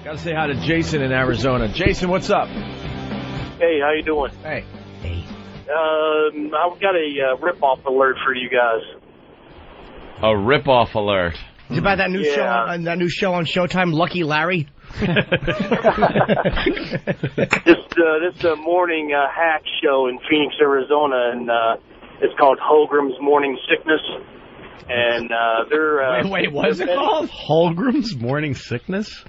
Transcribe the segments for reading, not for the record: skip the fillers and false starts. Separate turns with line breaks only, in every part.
Gotta say hi to Jason in Arizona. Jason, what's up?
Hey, how you doing?
Hey.
I've got a rip-off alert for you guys.
A rip-off alert.
Is it about that new show on Showtime, Lucky Larry?
This morning hack show in Phoenix, Arizona, and it's called Holgrim's Morning Sickness. And they're
wait, what is it called?
Holgrim's Morning Sickness?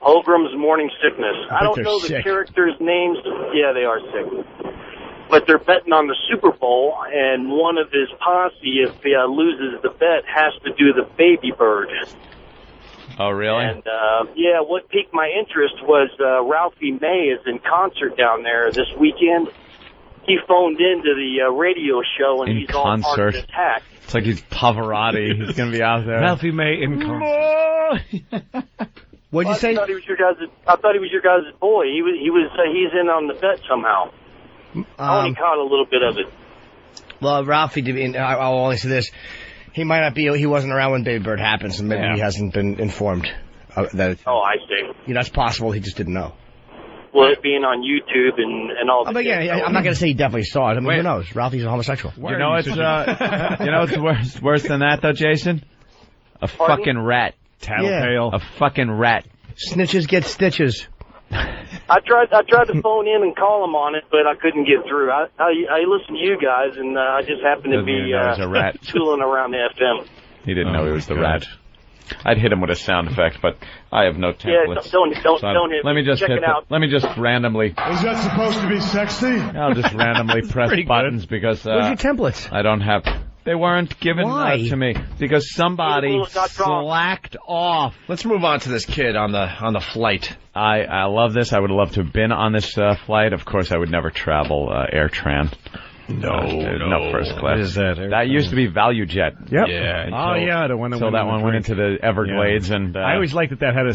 Holgrim's Morning Sickness. I don't know the characters' names. Yeah, they are sick. But they're betting on the Super Bowl, and one of his posse, if he loses the bet, has to do the baby bird.
Oh, really?
And, what piqued my interest was Ralphie May is in concert down there this weekend. He phoned into the radio show, and he's all part of this hack.
It's like he's Pavarotti. He's going to be out there.
Ralphie May in concert.
What'd you say?
I thought he was your guys' boy. He's in on the bet somehow. I only caught a little bit of it.
Well, Ralphie, I'll only say this. He might not be, he wasn't around when Baby Bird happened, so maybe he hasn't been informed. That
I see.
That's possible, he just didn't know.
Well, it being on YouTube and all that.
But yeah, I'm not going to say he definitely saw it. I mean, who knows? Ralphie's a homosexual.
You know what's worse than that, though, Jason? A fucking rat.
Tattletale.
A fucking rat.
Snitches get stitches.
I tried to phone in and call him on it, but I couldn't get through. I listen to you guys, and I just happened to be tooling around the FM.
He didn't know he was the rat. I'd hit him with a sound effect, but I have no templates.
Yeah, don't hit
me. Let me just randomly.
Is that supposed to be sexy?
I'll just randomly press buttons because
where's your templates?
I don't have. They weren't given to me because somebody slacked off.
Let's move on to this kid on the flight.
I love this. I would love to have been on this flight. Of course, I would never travel AirTran. No first class.
What is that?
That used to be ValueJet.
Yep.
Yeah.
The one that
went into the Everglades, and
I always liked that had a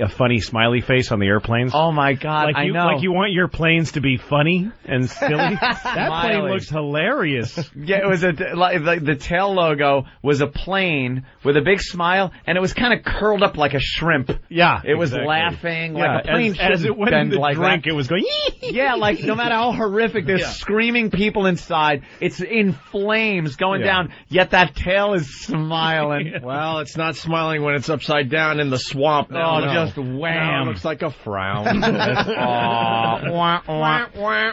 funny smiley face on the airplanes.
Oh my God! I know.
Like you want your planes to be funny and silly. That plane looks hilarious.
Yeah, it was the tail logo was a plane with a big smile, and it was kind of curled up like a shrimp.
Yeah,
it was laughing like a plane.
As it went in the drink, it was going.
Yeah, like no matter how horrific, there's screaming people inside. It's in flames going down, yet that tail is smiling.
Well, it's not smiling when it's upside down in the swamp.
Just wham.
Now it looks like a frown.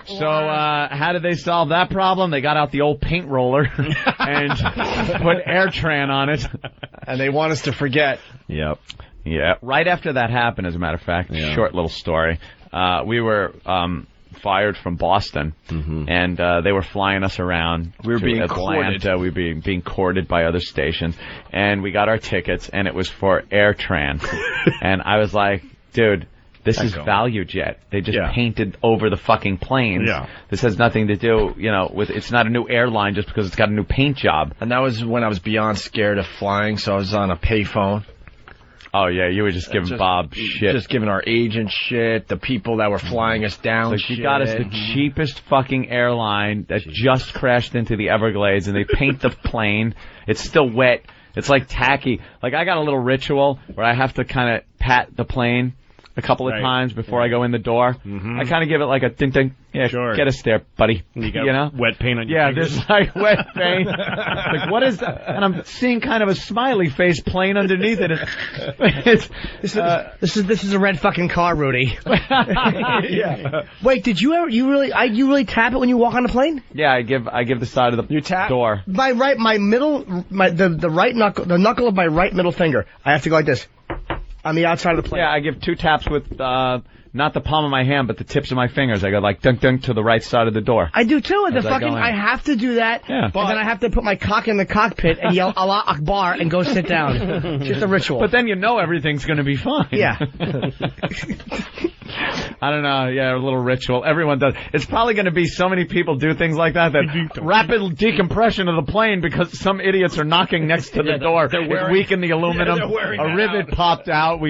So how did they solve that problem? They got out the old paint roller and put AirTran on it.
And they want us to forget.
Yep. Yeah. Right after that happened, as a matter of fact, short little story, we were fired from Boston, and they were flying us around.
We were being
Atlanta.
courted.
We were being courted by other stations, and we got our tickets, and it was for AirTran. And I was like, dude, this is ValueJet. They just painted over the fucking planes.
Yeah.
This has nothing to do, with. It's not a new airline just because it's got a new paint job.
And that was when I was beyond scared of flying, so I was on a payphone.
Oh, yeah, you were just giving Bob shit.
Just giving our agent shit, the people that were flying us down shit.
You got us the cheapest fucking airline that just crashed into the Everglades, and they paint the plane. It's still wet. It's like tacky. Like, I got a little ritual where I have to kind of pat the plane a couple of times before I go in the door. I kind of give it like a ding-ding. Yeah, get us there, buddy.
You got wet paint on your fingers.
There's like wet paint. Like, what is that? And I'm seeing kind of a smiley face plane underneath it.
This is a red fucking car, Rudy. Wait, did you really tap it when you walk on the plane?
Yeah, I give the side of the door.
The right knuckle, the knuckle of my right middle finger. I have to go like this. On the outside of the plane.
Yeah, I give 2 taps with not the palm of my hand, but the tips of my fingers. I go like dunk dunk to the right side of the door.
I do too. I have to do that. Yeah. And then I have to put my cock in the cockpit and yell Allah Akbar and go sit down. Just a ritual.
But then everything's going to be fine.
Yeah.
I don't know. Yeah, a little ritual. Everyone does. It's probably going to be so many people do things like that rapid decompression of the plane because some idiots are knocking next to the door. It's weak in the aluminum. A rivet popped out.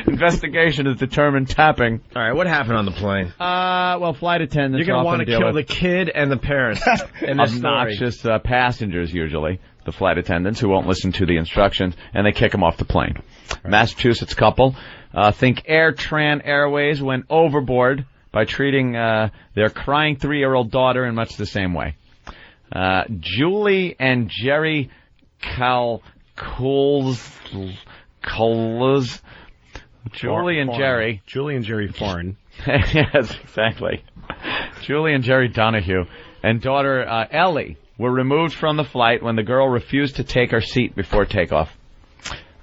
Investigation has determined tapping.
All right, what happened on the plane?
Well, flight attendants.
You're going to want to kill the kid and the parents.
Obnoxious passengers, usually. The flight attendants who won't listen to the instructions, and they kick them off the plane. Right. Massachusetts couple think AirTran Airways went overboard by treating their crying 3-year-old daughter in much the same way. Julie and Jerry Julie and Jerry
Foreign.
Yes, exactly. Julie and Jerry Donahue and daughter Ellie were removed from the flight when the girl refused to take her seat before takeoff.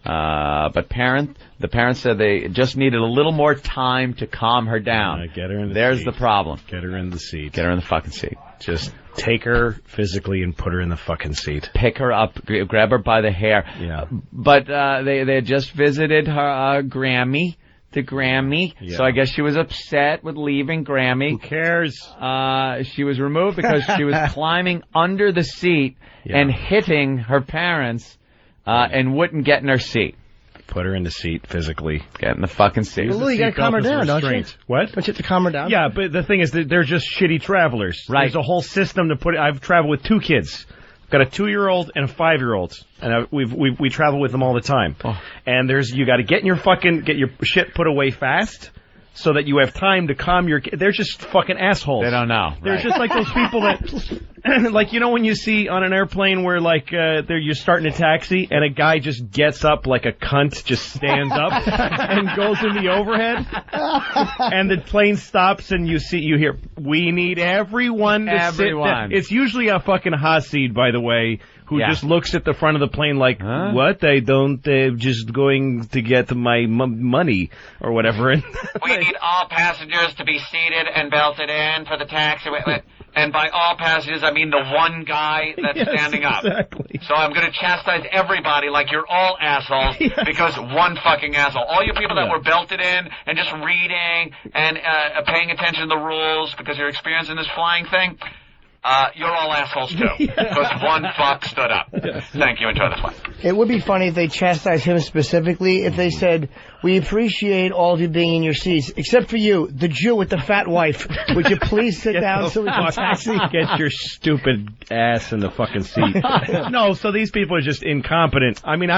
But the parents said they just needed a little more time to calm her down.
Get her in the
There's
seat.
the problem.
Get her in the seat.
Get her in the fucking seat.
Just take her physically and put her in the fucking seat.
Pick her up, grab her by the hair.
Yeah.
But they had just visited her Grammy. The Grammy, so I guess she was upset with leaving Grammy.
Who cares?
She was removed because she was climbing under the seat and hitting her parents and wouldn't get in her seat.
Put her in the seat physically.
Get in the fucking seat.
Well, you gotta calm her down, don't you?
What?
Don't you have to calm her down?
Yeah, but the thing is that they're just shitty travelers.
Right.
There's a whole system to put it. I've traveled with 2 kids. Got a 2-year-old and a 5-year-old, and we travel with them all the time. Oh. And you got to get your shit put away fast, so that you have time to calm your. They're just fucking assholes.
They don't know.
They're just like those people that, like when you see on an airplane where you're starting a taxi and a guy just gets up like a cunt, just stands up and goes in the overhead, and the plane stops and you hear, we need everyone to sit down. It's usually a fucking Hasid, by the way, who just looks at the front of the plane like, what? They're just going to get my money or whatever.
We need all passengers to be seated and belted in for the taxi. And by all passengers, I mean the one guy that's standing up.
Exactly.
So I'm going to chastise everybody like you're all assholes because one fucking asshole. All you people that were belted in and just reading and paying attention to the rules because you're experiencing this flying thing, you're all assholes too. Because one fuck stood up. Thank you. Enjoy the flight.
It would be funny if they chastised him specifically if they said, we appreciate all of you being in your seats, except for you, the Jew with the fat wife. Would you please sit down so we can taxi?
Get your stupid ass in the fucking seat. No, so these people are just incompetent. I mean,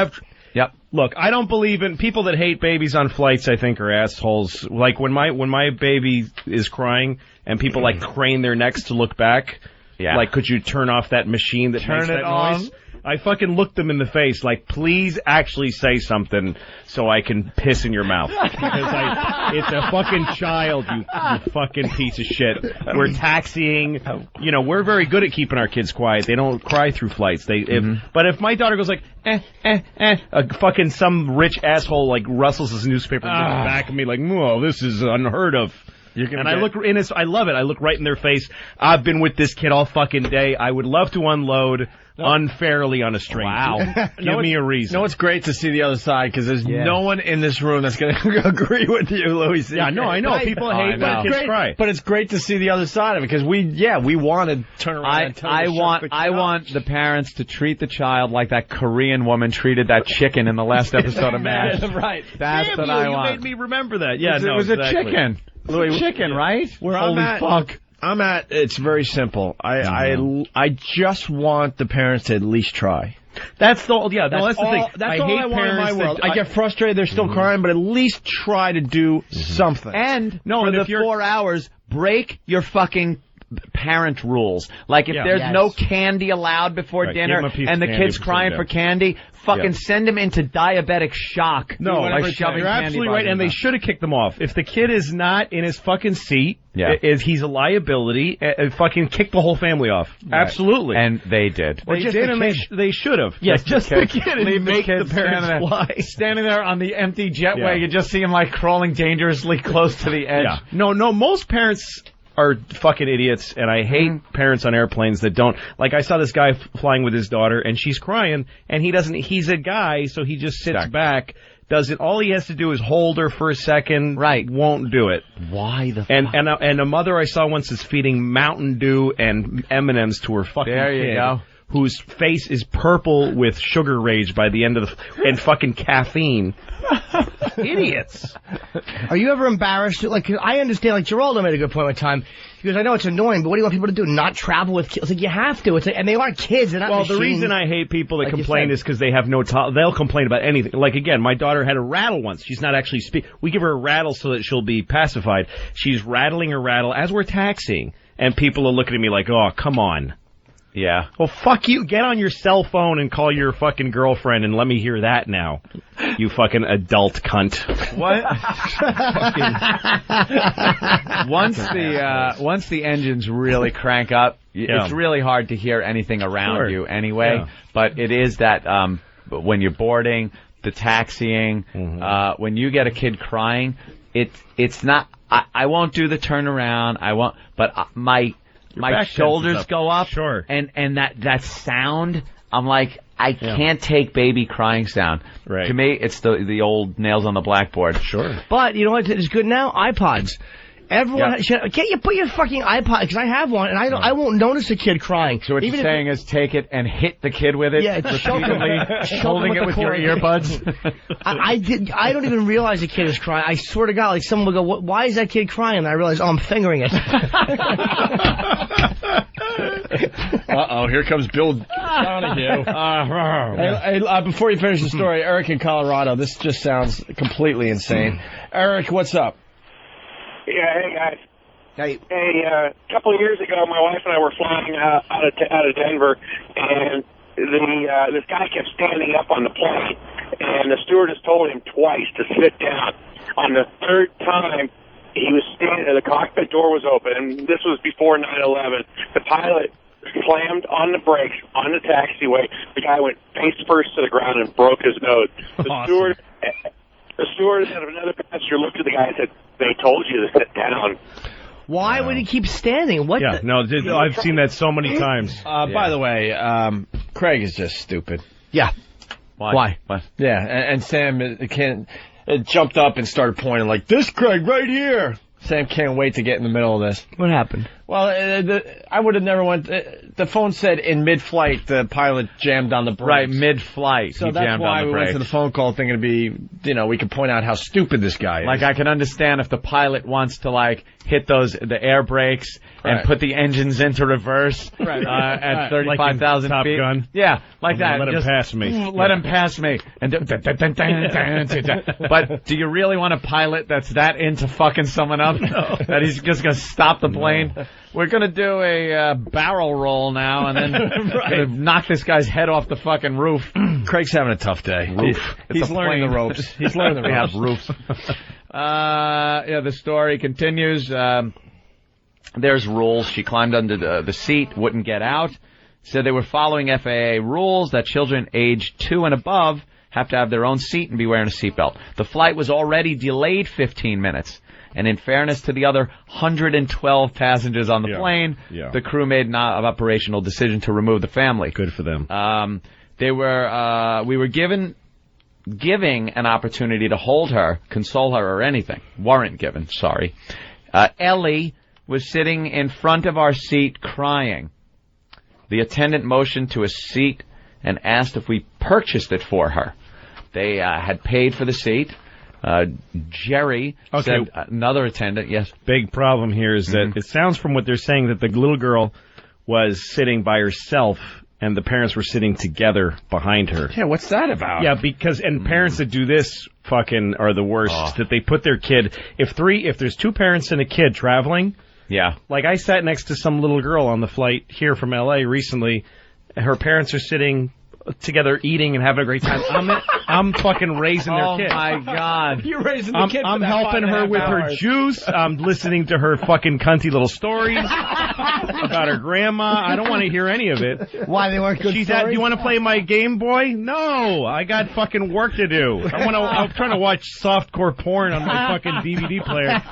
Look, I don't believe in people that hate babies on flights. I think are assholes. Like when my baby is crying and people like crane their necks to look back. Yeah. Like, could you turn off that machine that makes that noise? I fucking looked them in the face like, please actually say something so I can piss in your mouth. Because it's a fucking child, you fucking piece of shit. We're taxiing. You know, we're very good at keeping our kids quiet. They don't cry through flights. But if my daughter goes like, fucking some rich asshole like rustles his newspaper and looks back at me like, whoa, this is unheard of. I look in his, I love it. I look right in their face. I've been with this kid all fucking day. I would love to unload unfairly on a stranger. Wow. Give me a reason.
No, it's great to see the other side because there's no one in this room that's going to agree with you, Louis.
Yeah, no, I know. People hate when kids cry.
But it's great to see the other side of it because we want to turn around and tell
I want the parents to treat the child like that Korean woman treated that chicken in the last episode of MASH.
Right.
That's what I want.
You made me remember that. Yeah,
it was a chicken.
Louis,
chicken, right?
Holy fuck. It's very simple. I just want the parents to at least try.
That's the thing. That's all I want in my world.
I get frustrated. They're still crying, but at least try to do something.
And for the 4 hours, break your fucking parent rules. Like if there's no candy allowed before dinner and the kid's crying for candy, fucking send him into diabetic shock.
No, you're absolutely right, and they should have kicked them off. If the kid is not in his fucking seat, if he's a liability, fucking kick the whole family off. Right. Absolutely.
And they did.
They should have.
Yes, just the kid.
And make the parents fly.
Standing there on the empty jetway, you just see him like crawling dangerously close to the edge.
Yeah. No, most parents are fucking idiots, and I hate parents on airplanes that don't. Like, I saw this guy flying with his daughter, and she's crying, and he's a guy, so he just sits back does it. All he has to do is hold her for a second.
Right.
Won't do it.
Why the fuck?
And a mother I saw once is feeding Mountain Dew and M&Ms to her fucking
There you
kid,
go.
whose face is purple with sugar rage by the end of and fucking caffeine. Idiots.
Are you ever embarrassed? Like, I understand, like, Geraldo made a good point one time. Because I know it's annoying, but what do you want people to do? Not travel with kids? It's like, you have to. It's like, and they aren't kids. They're not
Well,
machines.
the reason I hate people that
Like you
complain
said.
is because they have no they'll complain about anything. Like, again, my daughter had a rattle once. She's not actually we give her a rattle so that she'll be pacified. She's rattling her rattle as we're taxiing, and people are looking at me like, oh, come on.
Yeah.
Well, fuck you. Get on your cell phone and call your fucking girlfriend and let me hear that now. You fucking adult cunt.
What? Once the engines really crank up, it's really hard to hear anything around you anyway.
Yeah.
But it is that when you're boarding, the taxiing, when you get a kid crying, it's not. I won't do the turnaround. I won't. But my shoulders go up.
Sure.
And that sound, I'm like, I can't take baby crying sound.
Right.
To me, it's the old nails on the blackboard.
Sure.
But, you know what is good now? iPods. Everyone can't you put your fucking iPod, because I have one, and I won't notice a kid crying.
So what you're saying is take it and hit the kid with it, repeatedly, holding it with your earbuds?
I don't even realize a kid is crying. I swear to God, like someone will go, why is that kid crying? And I realize, I'm fingering it.
Uh-oh, here comes Bill Donahue. Before you finish the story, Eric in Colorado, this just sounds completely insane. Eric, what's up?
Yeah, hey guys.
Hey.
Hey, a couple of years ago, my wife and I were flying out of Denver, and this guy kept standing up on the plane, and the stewardess told him twice to sit down. On the third time, he was standing, the cockpit door was open, and this was before 9/11. The pilot slammed on the brakes on the taxiway. The guy went face first to the ground and broke his nose. The steward and another passenger looked at the guy and said, "They told you to sit down."
Why would he keep standing? What?
Yeah, I've seen that so many times.
By the way, Craig is just stupid.
Yeah.
Why? What?
Yeah, and Sam jumped up and started pointing like, this Craig right here. Sam can't wait to get in the middle of this.
What happened?
Well, I would have never went. The phone said in mid-flight the pilot jammed on the brakes.
Right, mid-flight.
So that's why we went to the phone call thinking it'd be, we could point out how stupid this guy is.
Like, I can understand if the pilot wants to, like, hit the air brakes and put the engines into reverse at 35,000
Top
feet.
Gun.
Yeah, like that.
Let him pass me.
Let him pass me. And but do you really want a pilot that's that into fucking someone up? No. That he's just going to stop the plane? No. We're going to do a barrel roll now and then gonna knock this guy's head off the fucking roof.
Craig's having a tough day. He's learning the ropes. He's learning the ropes.
We have roofs. The story continues. There's rules. She climbed under the seat, wouldn't get out. Said they were following FAA rules that children aged 2 and above have to have their own seat and be wearing a seatbelt. The flight was already delayed 15 minutes. And in fairness to the other 112 passengers on the plane, the crew made an operational decision to remove the family.
Good for them.
We were giving an opportunity to hold her, console her, or anything. Weren't given, sorry. Ellie was sitting in front of our seat crying. The attendant motioned to a seat and asked if we purchased it for her. They had paid for the seat. Jerry said, another attendant, yes.
Big problem here is that it sounds from what they're saying that the little girl was sitting by herself and the parents were sitting together behind her.
Yeah, what's that about?
Yeah, because parents that do this fucking are the worst. That they put their kid, if there's 2 parents and a kid traveling.
Yeah.
Like I sat next to some little girl on the flight here from LA recently. Her parents are sitting together eating and having a great time. I'm fucking raising their kid.
Oh my God.
You're raising the kid.
I'm helping her with her juice. I'm listening to her fucking cunty little stories. about her grandma. I don't want to hear any of it.
Why, they weren't good
She's
stories?
do you want to play my Game Boy? No, I got fucking work to do. I'm trying to watch softcore porn on my fucking DVD player.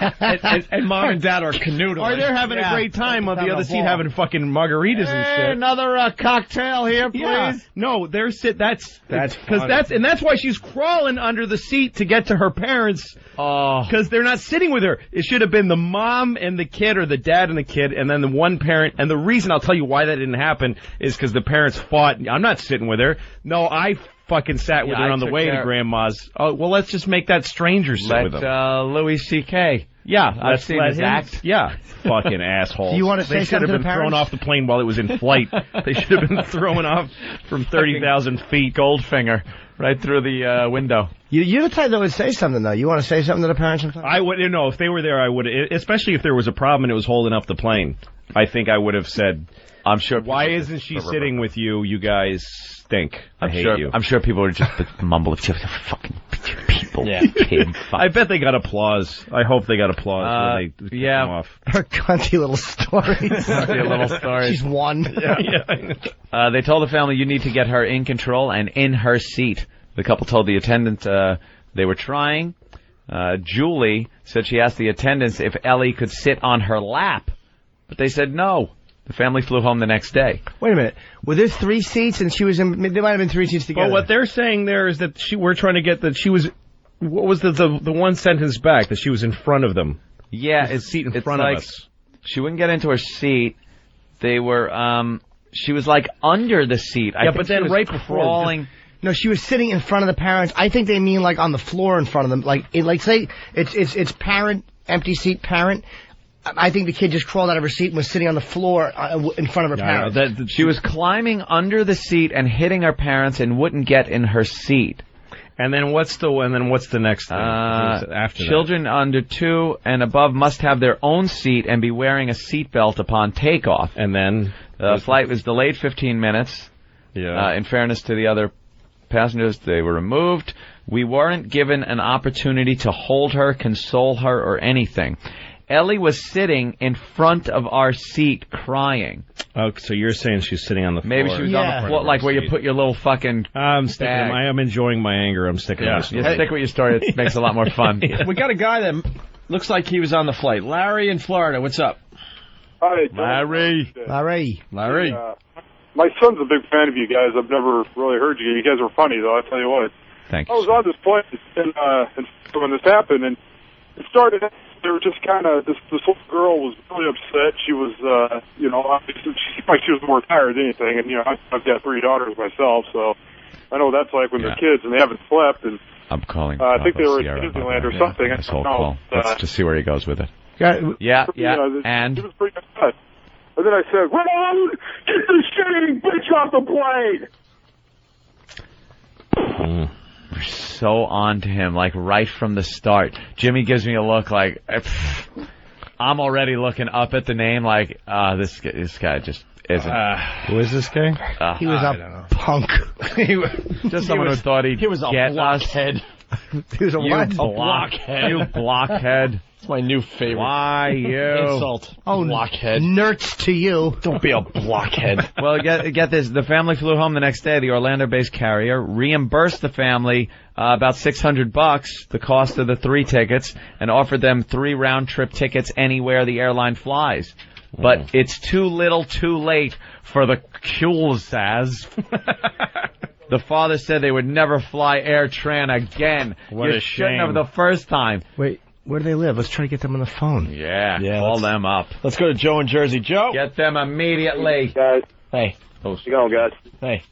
And Mom and Dad are canoodling.
Or they're having a great time on the other seat having fucking margaritas and shit.
Another cocktail here, please.
Yeah. No, they're That's
because
that's why she's crawling under the seat to get to her parents.
Oh,
Because they're not sitting with her. It should have been the mom and the kid, or the dad and the kid, and then the one parent. And the reason I'll tell you why that didn't happen is because the parents fought. I'm not sitting with her. No, I fucking sat with her on the way to Grandma's. Oh, well, let's just make that stranger sit with them.
Louis C.K.
Yeah,
I've seen his act.
Yeah, fucking assholes.
You want to say
They should have
something
been
to
thrown
parents?
off the plane while it was in flight. They should have been thrown off from 30,000 feet.
Goldfinger right through the window.
You're the type that would say something, though. You want to say something to the parents sometimes?
I would, if they were there, I would, especially if there was a problem and it was holding up the plane. I think I would have said,
I'm sure.
why isn't she sitting with you? You guys stink. I hate you.
I'm sure people were just mumbling, fucking people.
Yeah.
I bet they got applause. I hope they got applause when they kicked them off.
Her cunty little stories. She's one.
They told the family, you need to get her in control and in her seat. The couple told the attendant they were trying. Julie said she asked the attendants if Ellie could sit on her lap, but they said no. The family flew home the next day.
Wait a minute. Were there 3 seats and she was in... There might have been 3 seats together.
Well, what they're saying there is that we're trying to get that she was... What was the one sentence back? That she was in front of them.
Yeah,
it's seat in
it's
front
like,
of us.
She wouldn't get into her seat. They were... she was like under the seat. I think
but then right before...
crawling...
No, she was sitting in front of the parents. I think they mean like on the floor in front of them. Like say it's parent, empty seat, parent. I think the kid just crawled out of her seat and was sitting on the floor in front of her parents.
She was climbing under the seat and hitting her parents and wouldn't get in her seat.
And then what's the next thing? After
children under 2 and above must have their own seat and be wearing a seatbelt upon takeoff.
And then
the flight was delayed 15 minutes.
Yeah.
In fairness to the other passengers, they were removed. We weren't given an opportunity to hold her, console her, or anything. Ellie was sitting in front of our seat crying.
Oh, so you're saying she's sitting on the floor?
Maybe she was on the floor, like where you put your little fucking
I am enjoying my anger. I'm sticking with my story.
You stick with your story. It makes it a lot more fun.
We got a guy that looks like he was on the flight. Larry in Florida. What's up?
Hi,
Larry.
My son's a big fan of you guys. I've never really heard you. You guys are funny, though, I'll tell you what.
Thank you.
I was on this plane and when this happened, and it started, they were just kind of, this little girl was really upset. She was, obviously, she seemed like she was more tired than anything. And, I've got 3 daughters myself, so I know what that's like when they're kids and they haven't slept. And
I'm calling.
I think they were at Disneyland or something.
This whole call. Let's just see where he goes with it.
Yeah.
And
he was pretty upset. And then I said, "Ramon, get the shitty bitch off the plane."
We're so on to him, like right from the start. Jimmy gives me a look like I'm already looking up at the name, like this guy just isn't.
Who is this guy?
He was a punk.
Just someone who thought he'd
was a
get
blockhead.
He was a what?
Blockhead. You blockhead.
It's my new favorite.
Why you?
Insult.
Oh,
blockhead.
Nerds to you.
Don't be a blockhead.
Well, get this. The family flew home the next day. The Orlando-based carrier reimbursed the family about $600, the cost of the 3 tickets, and offered them 3 round-trip tickets anywhere the airline flies. But it's too little, too late for the Kulsas. The father said they would never fly Air Tran again.
What a
shouldn't have
shame.
the first time.
Wait, where do they live? Let's try to get them on the phone.
Yeah, call them up.
Let's go to Joe in Jersey. Joe.
Get them immediately.
Guys,
Hey.
how's it going, guys?
Hey.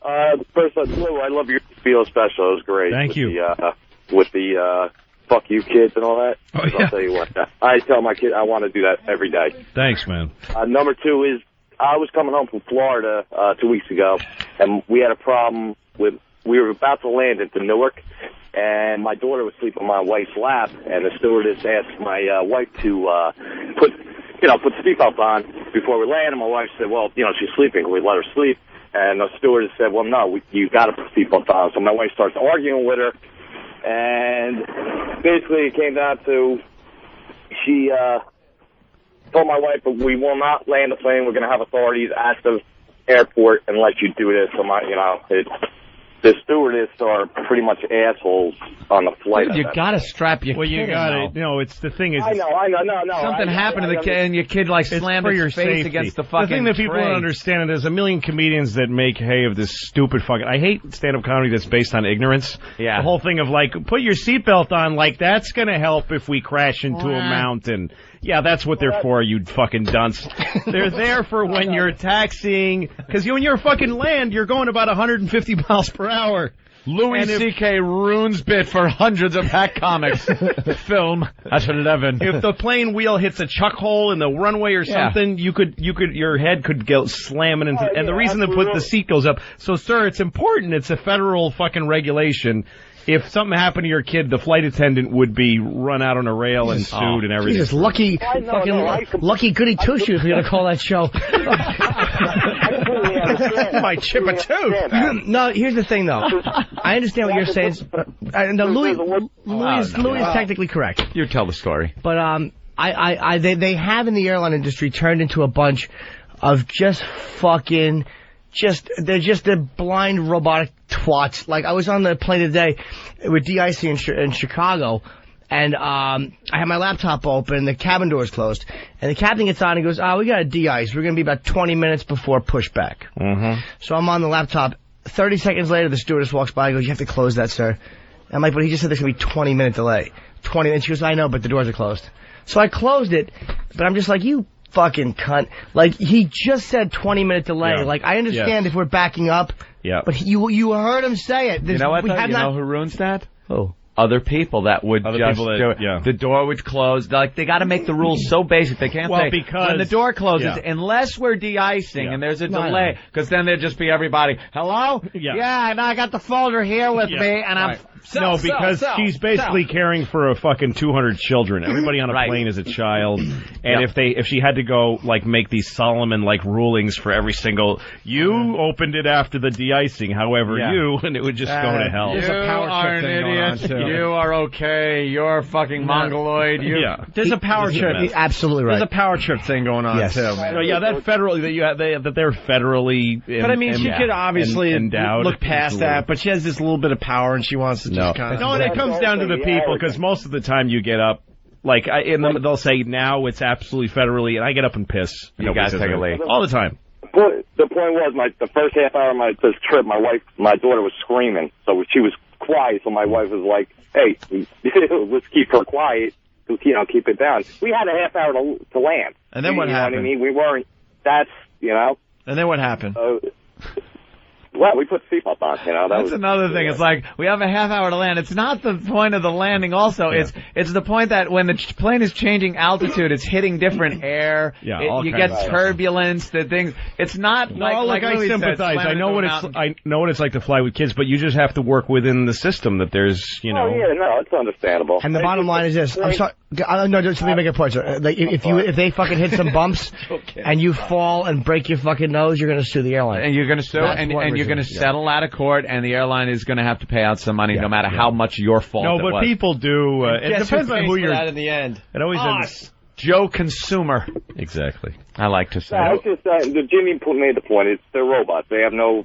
First, Lou, I love your Feel special. It was great.
Thank you.
With the fuck you kids and all that.
Oh, yeah.
I'll tell you what. I tell my kid I want to do that every day.
Thanks, man.
Number 2 is I was coming home from Florida 2 weeks ago, and we had a problem with. We were about to land into Newark, and my daughter was sleeping on my wife's lap, and the stewardess asked my wife to put the seatbelt on before we land, and my wife said, well, she's sleeping. Can we let her sleep? And the stewardess said, well, no, you got to put the seatbelt on. So my wife starts arguing with her, and basically it came down to she
told my wife, we will not land the plane. We're going to have authorities at the airport and let you do this. So the stewardess are pretty much assholes on the flight.
Dude, you gotta strap your kid
you gotta. No, it's the thing is.
I know. No.
Something happened to the kid, and your kid slammed his face against the fucking.
The thing that people
tray.
don't understand, and there's a million comedians that make hay of this stupid fucking. I hate stand-up comedy that's based on ignorance.
Yeah.
The whole thing of put your seatbelt on, that's gonna help if we crash into a mountain. Yeah, that's what they're for, you fucking dunce. They're there for when you're taxiing, because when you're fucking land, you're going about 150 miles per hour.
Louis C.K. ruins bit for hundreds of hack comics. Film at 11.
If the plane wheel hits a chuck hole in the runway or something, your head could go slamming into. And the reason they put the seat goes up. So, sir, it's important. It's a federal fucking regulation. If something happened to your kid, the flight attendant would be run out on a rail and sued and everything.
Jesus, lucky goody two shoes. We're gonna call that show.
Might chip a tooth.
No, here's the thing, though. I understand what you're saying. No, Louis is technically correct.
You tell the story.
But they have in the airline industry turned into a bunch of they're just the blind robotic twats. I was on the plane today with DIC in Chicago, and I had my laptop open, the cabin door's closed, and the captain gets on and goes, we got a de-ice. We're going to be about 20 minutes before pushback.
Mm-hmm.
So I'm on the laptop. 30 seconds later, the stewardess walks by and goes, you have to close that, sir. I'm like, but he just said there's going to be 20-minute delay. 20 minutes. She goes, I know, but the doors are closed. So I closed it, but I'm just like, you fucking cunt. He just said 20-minute delay.
Yeah.
I understand if we're backing up.
Yeah.
But you heard him say it.
You know what, though? You know who ruins that?
Who?
Other people that would do it.
Yeah.
The door would close. They got to make the rules so basic. They can't say,
because
when the door closes, unless we're de-icing and there's a delay, because then there'd just be everybody, hello? Yeah, and I got the folder here with me, and I'm...
because she's basically caring for a fucking 200 children. Everybody on a plane is a child, and if she had to go make these Solomon rulings for every single, you opened it after the de-icing, however and it would just go to hell.
You are an idiot. You are okay. You're a fucking mongoloid.
There's a power trip.
Absolutely right.
There's a power trip thing going on too.
That federally that they're federally.
But I mean, she could obviously
endowed.
Look past that, but she has this little bit of power, and she wants to just kind of.
No, and it comes down to the people, because most of the time you get up. They'll say now it's absolutely federally, and I get up and piss.
You guys take a leak
all the time.
The point was, the first half hour of this trip, my daughter was screaming, so she was quiet. So my wife was like, "Hey, let's keep her quiet. Keep it down." We had a half hour to land.
And then what happened?
What I mean? We weren't. That's
And then what happened?
Well, we put seatbelt on,
That's another thing. It's we have a half hour to land. It's not the point of the landing also. It's the point that when the plane is changing altitude, it's hitting different air. You get turbulence, it's not
I sympathize. I know what it's like to fly with kids, but you just have to work within the system that there's,
it's understandable.
And the bottom line is this. I'm sorry. No, just let me make a point, sir. If they fucking hit some bumps and you fall and break your fucking nose, you're going to sue the airline.
And you're going to sue, and you're going to settle out of court, and the airline is going to have to pay out some money, no matter how much your fault it was.
No, but people do. It depends on who you're.
At in the end.
It always ends.
Joe Consumer.
Exactly.
I like to say.
I just Jimmy made the point. They're robots. They have no,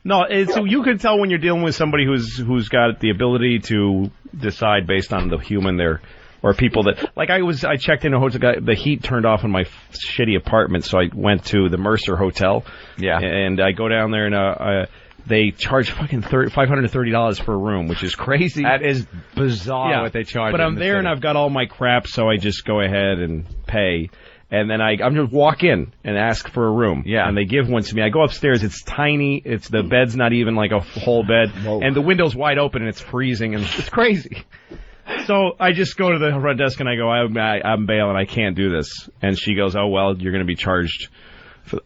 No, so you can tell when you're dealing with somebody who's got the ability to decide based on the human there. Or people that, I checked in a hotel, the heat turned off in my shitty apartment, so I went to the Mercer Hotel.
Yeah.
And I go down there and, they charge fucking $530 for a room, which is crazy.
That is bizarre what they charge.
But I'm there and I've got all my crap, so I just go ahead and pay. And then I'm just walk in and ask for a room.
Yeah.
And they give one to me. I go upstairs. It's tiny. The bed's not even like a whole bed. Whoa. And the window's wide open and it's freezing and it's crazy. So I just go to the front desk and I go, I'm bailing. I can't do this. And she goes, oh, well, you're going to be charged.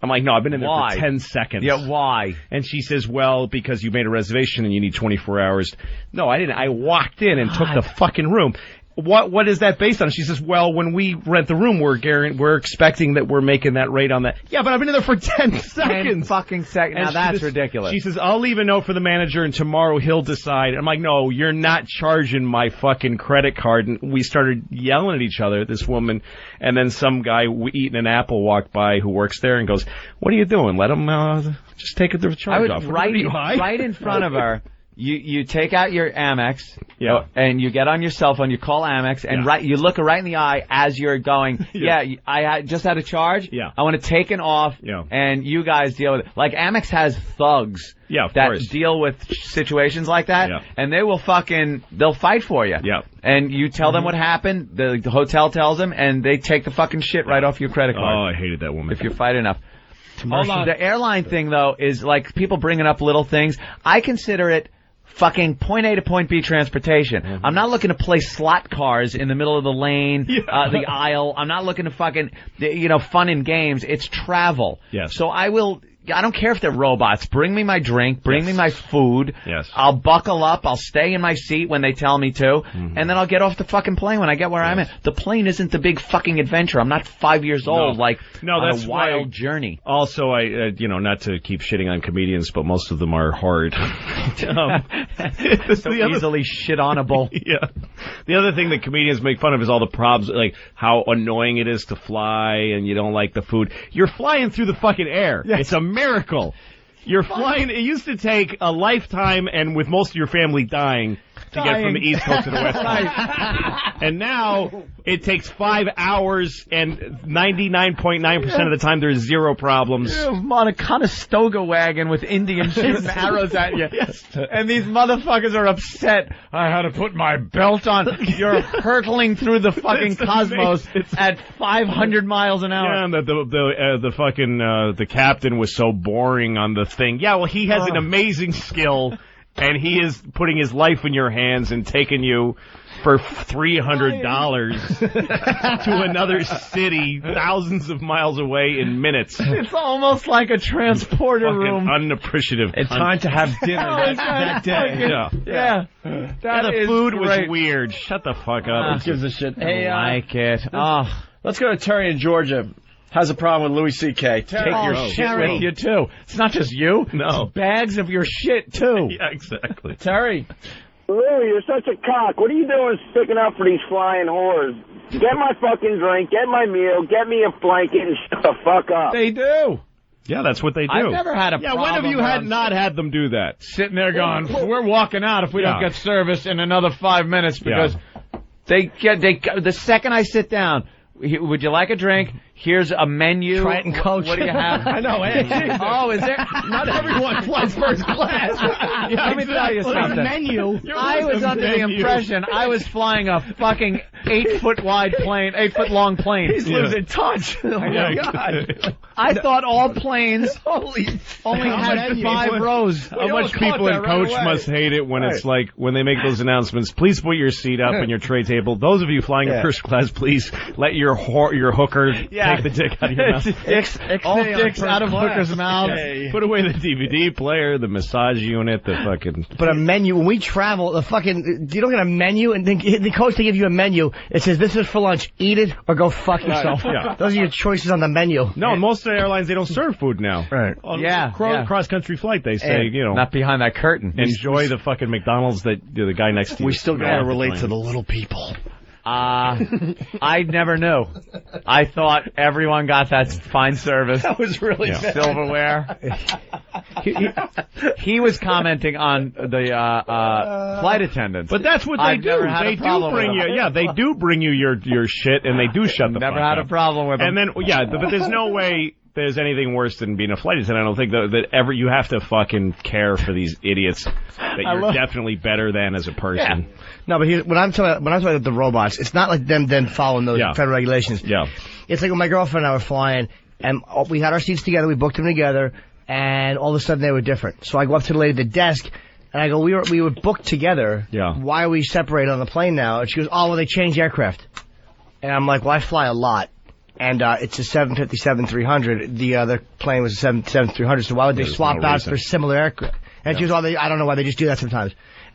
I'm like, no, I've been in there for 10 seconds.
Yeah, why?
And she says, well, because you made a reservation and you need 24 hours. No, I didn't. I walked in and took the fucking room. what is that based on? She says, well, when we rent the room, we're expecting that we're making that rate on that. Yeah, but I've been in there for 10 seconds.
10 fucking seconds. Now that's ridiculous.
She says, I'll leave a note for the manager and tomorrow he'll decide. I'm like, no, you're not charging my fucking credit card. And we started yelling at each other, this woman, and then some guy eating an apple walked by who works there and goes, what are you doing? Let him just take the charge off.
Right in front of her. You take out your Amex, and you get on your cell phone, you call Amex, and you look her right in the eye as you're going, I just had a charge, I want to take it off, and you guys deal with it. Like, Amex has thugs that deal with situations like that, and they will they'll fight for you. And you tell them what happened, the hotel tells them, and they take the fucking shit right off your credit card.
Oh, I hated that woman.
If you fight enough. Hold on. The airline thing, though, is like people bringing up little things. I consider it fucking point A to point B transportation. I'm not looking to play slot cars in the middle of the lane, the aisle. I'm not looking to fucking, fun and games. It's travel.
Yes.
So I don't care if they're robots. Bring me my drink. Bring me my food.
Yes.
I'll buckle up. I'll stay in my seat when they tell me to. And then I'll get off the fucking plane when I get where I'm at. The plane isn't the big fucking adventure. I'm not 5 years old, on a wild journey.
Also, I, not to keep shitting on comedians, but most of them are hard.
So easily shit-onable.
Yeah. The other thing that comedians make fun of is all the problems, like how annoying it is to fly and you don't like the food. You're flying through the fucking air. It's a miracle. You're flying. It used to take a lifetime, and with most of your family dying, to get from the East Coast to the West Coast. And now it takes 5 hours, and 99.9% of the time there's zero problems.
I'm on a Conestoga wagon with Indians shooting arrows at you. And these motherfuckers are upset. I had to put my belt on. You're hurtling through the fucking cosmos at 500 miles an hour.
Yeah, and the captain was so boring on the thing. Yeah, well, he has an amazing skill. And he is putting his life in your hands and taking you for $300 to another city thousands of miles away in minutes.
It's almost like a transporter room.
Unappreciative.
It's time to have dinner that day.
The food was weird. Shut the fuck up.
Who gives a shit?
Hey, like it.
Let's go to Terry in Georgia. Has a problem with Louis C.K.
Take your shit with you, too. It's not just you.
No.
It's bags of your shit, too.
Yeah, exactly.
Terry.
Louis, you're such a cock. What are you doing sticking up for these flying whores? Get my fucking drink, get my meal, get me a blanket, and shut the fuck up.
They do.
Yeah, that's what they do.
I've never had a problem.
Yeah, when have you not had them do that?
Sitting there going, we're walking out if we don't get service in another 5 minutes because the second I sit down, would you like a drink? Here's a menu.
Triton Coach.
What do you have?
I know.
Oh, is there?
Not everyone flies first class.
Let me tell you something.
A menu.
I was under the impression I was flying a fucking 8-foot wide plane, 8-foot long plane.
He's losing touch. Oh my God.
I thought all planes only had 5 rows.
How much people in coach must hate it when it's like, when they make those announcements, please put your seat up in your tray table. Those of you flying in first class, please let your hooker take the dick out of your mouth.
All dicks out of hookers' mouths.
Yeah. Put away the DVD player, the massage unit, the fucking...
But a menu, when we travel, you don't get a menu, and then the coach, they give you a menu. It says, this is for lunch. Eat it or go fuck yourself. Yeah. Those are your choices on the menu.
No, most of the airlines, they don't serve food now.
Right.
On cross-country flight, they say,
Not behind that curtain.
Enjoy the fucking McDonald's that the guy next to you.
We still gotta relate to the little people.
I never knew. I thought everyone got that fine service.
That was really bad.
Silverware. He was commenting on the flight attendants.
But that's what they do. They do bring you. Yeah, they do bring you your shit, and they do shut the fuck up.
Never had a problem with them.
And then but there's no way there's anything worse than being a flight attendant. I don't think that ever you have to fucking care for these idiots that you're definitely better than as a person.
Yeah. No, but when I'm talking about the robots, it's not like them following those federal regulations.
Yeah.
It's like when my girlfriend and I were flying, and we had our seats together, we booked them together, and all of a sudden they were different. So I go up to the lady at the desk, and I go, we were booked together.
Yeah.
Why are we separated on the plane now? And she goes, oh, well, they changed aircraft. And I'm like, well, I fly a lot. And it's a 757-300. The other plane was a 757-300, so why would they swap out for similar aircraft? And she goes, I don't know why, they just do that sometimes.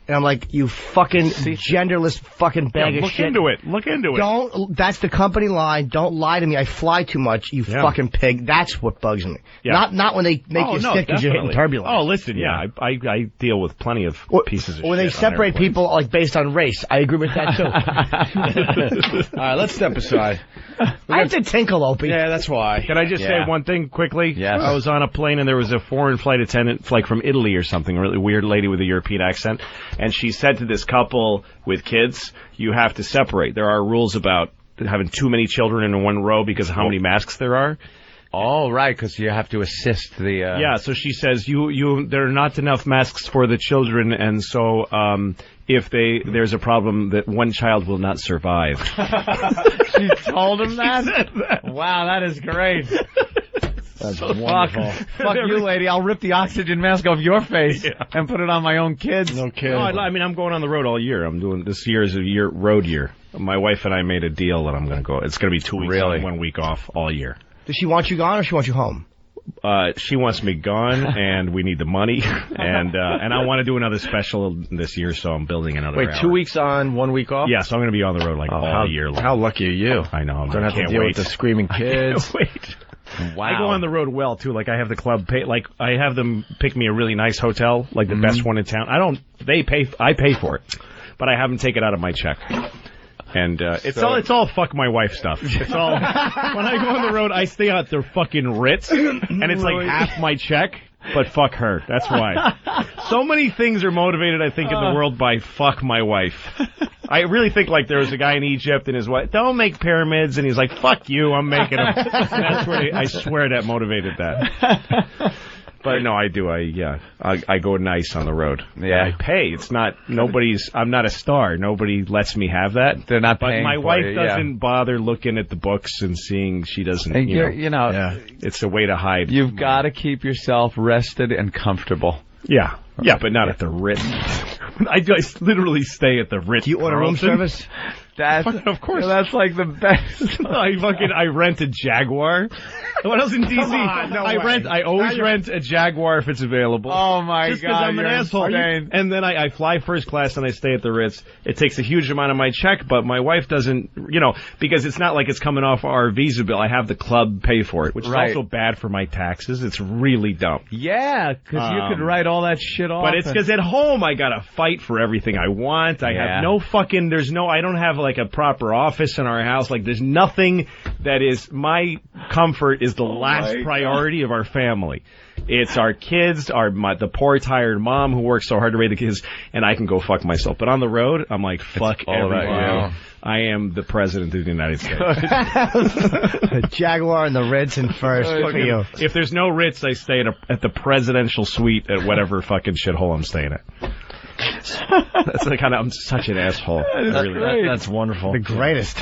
And I'm like, you fucking genderless fucking bag of shit.
Look into it.
That's the company line. Don't lie to me. I fly too much, you fucking pig. That's what bugs me. Yeah. Not when they make you sick because you're hitting turbulence.
Oh, listen, I deal with plenty of pieces of shit.
When they separate people like based on race, I agree with that too.
All right, let's step aside.
I have to tinkle, Opie.
Yeah, that's why.
Can I just say one thing quickly?
Yes.
I was on a plane and there was a foreign flight attendant, like from Italy or something, a really weird lady with a European accent, and she said to this couple with kids, you have to separate. There are rules about having too many children in one row because of how many masks there are.
Oh, right, because you have to assist the...
Yeah, so she says, there are not enough masks for the children, and so if there's a problem, that one child will not survive.
She told him that? Wow, that is great.
That's wonderful.
Fuck you, lady. I'll rip the oxygen mask off your face and put it on my own kids.
No kidding.
No, I mean, I'm going on the road all year. This year is a road year. My wife and I made a deal that I'm going to go. It's going to be 2 weeks on, 1 week off all year.
Does she want you gone or she wants you home?
She wants me gone, and we need the money, and I want to do another special this year, so I'm building another.
Wait, 2 weeks on, 1 week off?
Yeah, so I'm going to be on the road all year long.
How lucky are you?
I know.
Don't have to deal with the screaming kids.
I can't wait.
Wow.
I go on the road well too. Like I have the club pay. Like I have them pick me a really nice hotel, like the best one in town. I pay for it, but I have them take it out of my check. And it's all fuck my wife stuff. It's all when I go on the road, I stay at the fucking Ritz, and it's like half my check. But fuck her. That's why. So many things are motivated, I think, in the world by fuck my wife. I really think like there was a guy in Egypt and his wife, don't make pyramids, and he's like, fuck you, I'm making them. That's where I swear that motivated that. But no, I do. I go nice on the road.
Yeah.
I pay. It's not, I'm not a star. Nobody lets me have that.
They're not
But
paying
my
for
wife
you,
doesn't bother looking at the books and seeing she doesn't, it's a way to hide.
You've got to keep yourself rested and comfortable.
Yeah. Yeah, but not at the Ritz. I literally stay at the Ritz.
Do you order room service?
Of course.
That's like the best.
I rent a Jaguar. What else in DC? I always rent a Jaguar if it's available.
Oh my
Just
God!
because I'm an asshole. And then I fly first class and I stay at the Ritz. It takes a huge amount of my check, but my wife doesn't. Because it's not like it's coming off our Visa bill. I have the club pay for it, which is also bad for my taxes. It's really dumb.
Yeah, because you could write all that shit off.
But it's because at home I gotta fight for everything I want. I have no fucking. I don't have like a proper office in our house. Like there's nothing that is my comfort is the last priority of our family. It's our kids, the poor tired mom who works so hard to raise the kids, and I can go fuck myself. But on the road, I'm like, fuck everyone. I am the president of the United States.
The Jaguar and the Ritz in first. Fuck you.
If there's no Ritz, I stay at the presidential suite at whatever fucking shithole I'm staying at. That's the kind of, I'm such an asshole.
That's wonderful.
The greatest.